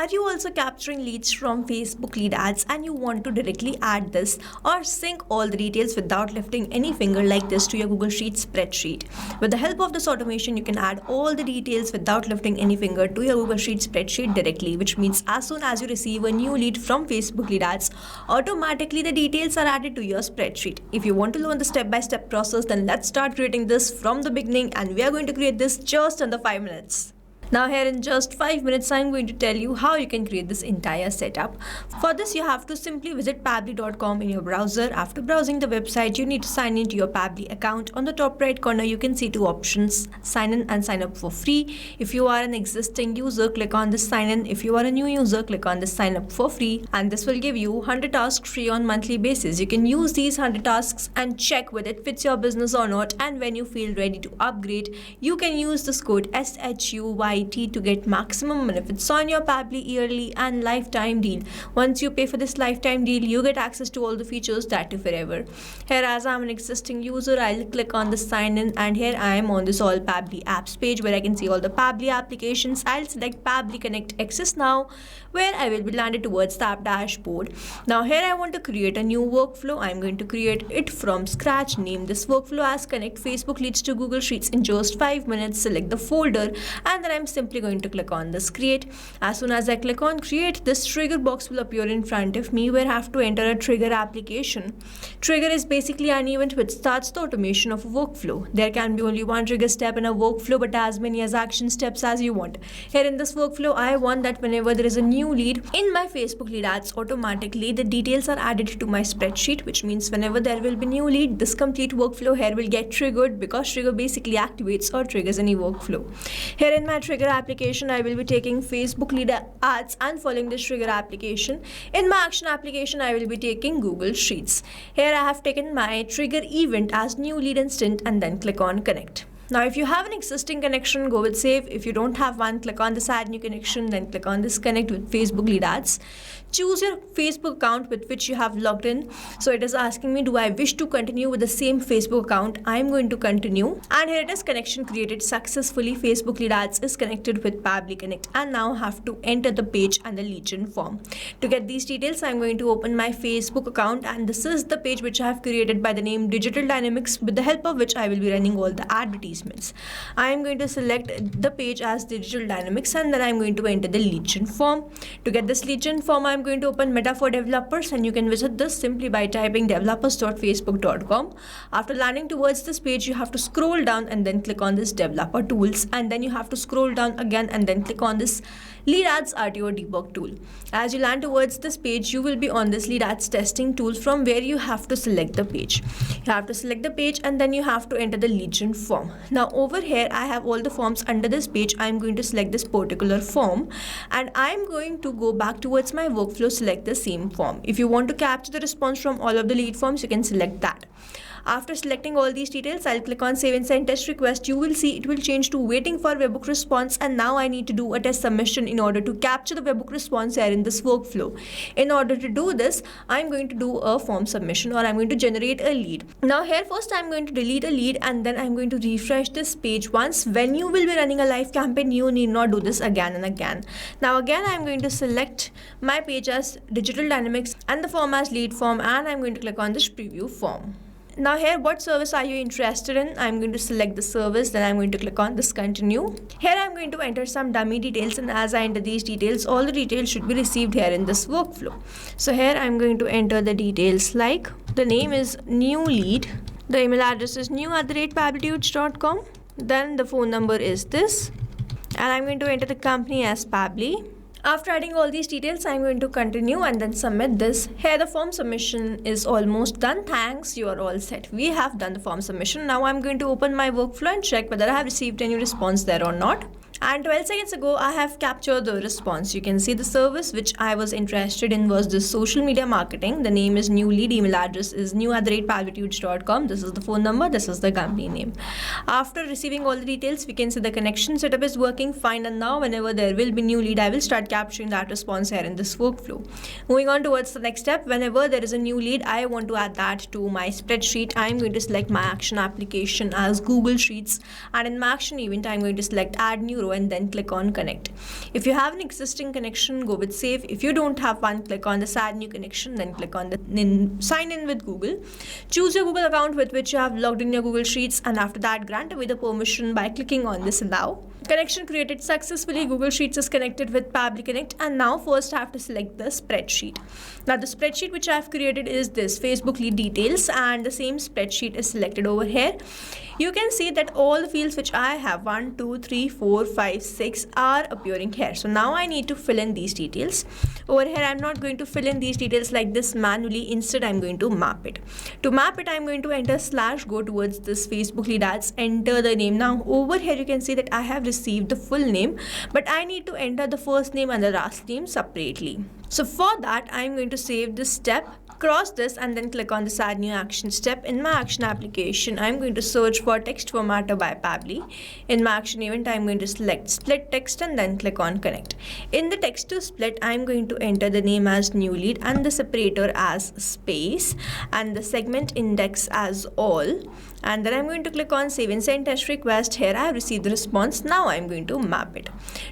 Are you also capturing leads from Facebook lead ads and you want to directly add this or sync all the details without lifting any finger like this to your Google Sheets spreadsheet? With the help of this automation, you can add all the details without lifting any finger to your Google Sheets spreadsheet directly, which means as soon as you receive a new lead from Facebook lead ads, automatically the details are added to your spreadsheet. If you want to learn the step-by-step process, then let's start creating this from the beginning, and we are going to create this just under 5 minutes. Now here in just 5 minutes, I'm going to tell you how you can create this entire setup. For this, you have to simply visit pabbly.com in your browser. After browsing the website, you need to sign into your Pabbly account. On the top right corner, you can see two options, sign in and sign up for free. If you are an existing user, click on this sign in. If you are a new user, click on this sign up for free. And this will give you 100 tasks free on monthly basis. You can use these 100 tasks and check whether it fits your business or not. And when you feel ready to upgrade, you can use this code SHUY to get maximum benefits on your Pabbly yearly and lifetime deal. Once you pay for this lifetime deal, you get access to all the features that are forever. Here, as I'm an existing user, I'll click on the sign in, and here I am on this all Pabbly apps page where I can see all the Pabbly applications. I'll select Pabbly Connect Access now, where I will be landed towards the app dashboard. Now here I want to create a new workflow. I'm going to create it from scratch. Name this workflow as Connect Facebook Leads to Google Sheets in just 5 minutes. Select the folder, and then I'm simply going to click on this create. As soon as I click on create, this trigger box will appear in front of me where I have to enter a trigger application. Trigger is basically an event which starts the automation of a workflow. There can be only one trigger step in a workflow, but as many as action steps as you want. Here in this workflow, I want that whenever there is a new lead in my Facebook lead ads, automatically the details are added to my spreadsheet, which means whenever there will be new lead, this complete workflow here will get triggered, because trigger basically activates or triggers any workflow. Here in my trigger application, I will be taking Facebook lead ads and following this trigger application. In my action application, I will be taking Google Sheets. Here I have taken my trigger event as new lead instant and then click on connect. Now, if you have an existing connection, go with save. If you don't have one, click on this add new connection, then click on this connect with Facebook lead ads. Choose your Facebook account with which you have logged in. So it is asking me, do I wish to continue with the same Facebook account? I'm going to continue. And here it is, connection created successfully. Facebook lead ads is connected with Pabbly Connect, and now have to enter the page and the lead gen form. To get these details, I'm going to open my Facebook account, and this is the page which I have created by the name Digital Dynamics, with the help of which I will be running all the advertisements. I am going to select the page as Digital Dynamics, and then I'm going to enter the lead gen form. To get this lead gen form, I'm going to open Meta for Developers, and you can visit this simply by typing developers.facebook.com. After landing towards this page, you have to scroll down and then click on this developer tools, and then you have to scroll down again and then click on this lead ads RTO debug tool. As you land towards this page, you will be on this lead ads testing tool, from where you have to select the page. You have to select the page and then you have to enter the lead gen form. Now over here, I have all the forms under this page. I'm going to select this particular form, and I'm going to go back towards my workflow, select the same form. If you want to capture the response from all of the lead forms, you can select that. After selecting all these details, I'll click on save and send test request. You will see it will change to waiting for webhook response, and now I need to do a test submission in order to capture the webhook response here in this workflow. In order to do this, I'm going to do a form submission, or I'm going to generate a lead. Now here first I'm going to delete a lead, and then I'm going to refresh this page once. When you will be running a live campaign, you need not do this again and again. Now again, I'm going to select my page as Digital Dynamics and the form as lead form, and I'm going to click on this preview form. Now here, what service are you interested in? I'm going to select the service, then I'm going to click on this continue. Here I'm going to enter some dummy details, and as I enter these details, all the details should be received here in this workflow. So here I'm going to enter the details like the name is new lead, the email address is new@pabblytudes.com, then the phone number is this, and I'm going to enter the company as Pabbly. After adding all these details, I'm going to continue and then submit this. Here the form submission is almost done. Thanks, you are all set. We have done the form submission. Now I'm going to open my workflow and check whether I have received any response there or not. And 12 seconds ago, I have captured the response. You can see the service which I was interested in was this social media marketing. The name is new lead, email address is new@pabblytudes.com. This is the phone number, this is the company name. After receiving all the details, we can see the connection setup is working fine, and now whenever there will be new lead, I will start capturing that response here in this workflow. Moving on towards the next step, whenever there is a new lead, I want to add that to my spreadsheet. I'm going to select my action application as Google Sheets, and in my action event, I'm going to select add new new row and then click on connect. If you have an existing connection, go with save. If you don't have one, click on this add new connection, then click on the sign in with Google. Choose your Google account with which you have logged in your Google Sheets, and after that grant away the permission by clicking on this allow. Connection created successfully. Google Sheets is connected with Pabbly Connect, and now first I have to select the spreadsheet. Now the spreadsheet which I have created is this Facebook lead details, and the same spreadsheet is selected over here. You can see that all the fields which I have 1, 2, 3, 4, 5, 6 are appearing here. So now I need to fill in these details. Over here I'm not going to fill in these details like this manually. Instead I'm going to map it. To map it I'm going to enter / go towards this Facebook lead ads, enter the name. Now over here you can see that I have received the full name, but I need to enter the first name and the last name separately. So for that I'm going to save this step, cross this, and then click on this add new action step. In my action application I'm going to search for text formatter by Pabbly. In my action event I'm going to select split text and then click on connect. In the text to split I'm going to enter the name as new lead and the separator as space and the segment index as all, and then I'm going to click on save and send test request. Here I have received the response. Now I'm going to map it.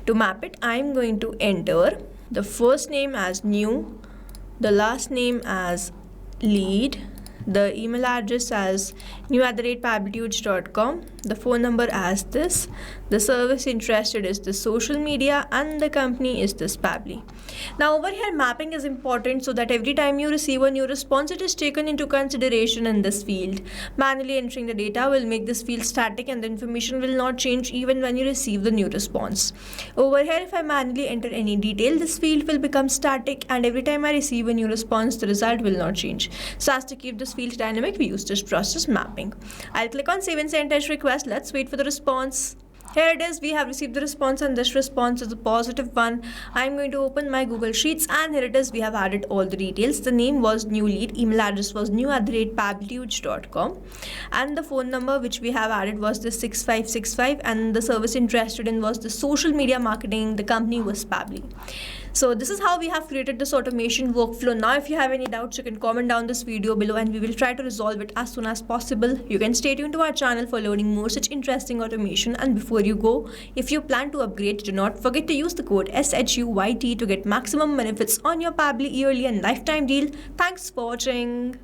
To map it I'm going to enter the first name as new, the last name as lead, the email address as new@pabblytudes.com, the phone number as this, the service interested is the social media, and the company is this Pabbly. Now over here mapping is important so that every time you receive a new response it is taken into consideration in this field. Manually entering the data will make this field static and the information will not change even when you receive the new response. Over here if I manually enter any detail, this field will become static, and every time I receive a new response the result will not change. So as to keep this field dynamic we use this process mapping. I'll click on save and send test request. Let's wait for the response. Here it is, we have received the response and this response is a positive one. I'm going to open my Google Sheets, and here it is, we have added all the details. The name was new lead, email address was new@pabblytudes.com, and the phone number which we have added was the 6565, and the service interested in was the social media marketing. The company was Pabbly. So this is how we have created this automation workflow. Now if you have any doubts you can comment down this video below and we will try to resolve it as soon as possible. You can stay tuned to our channel for learning more such interesting automation, and before you go, if you plan to upgrade, do not forget to use the code SHUYT to get maximum benefits on your Pabbly yearly and lifetime deal. Thanks for watching.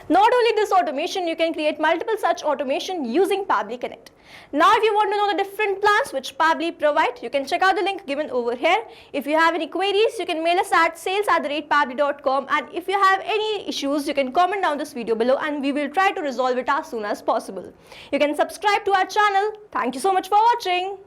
Not only this automation, you can create multiple such automation using Pabbly Connect. Now if you want to know the different plans which Pabbly provide, you can check out the link given over here. If you have any queries, you can mail us at sales@pabbly.com, and if you have any issues, you can comment down this video below and we will try to resolve it as soon as possible. You can subscribe to our channel. Thank you so much for watching.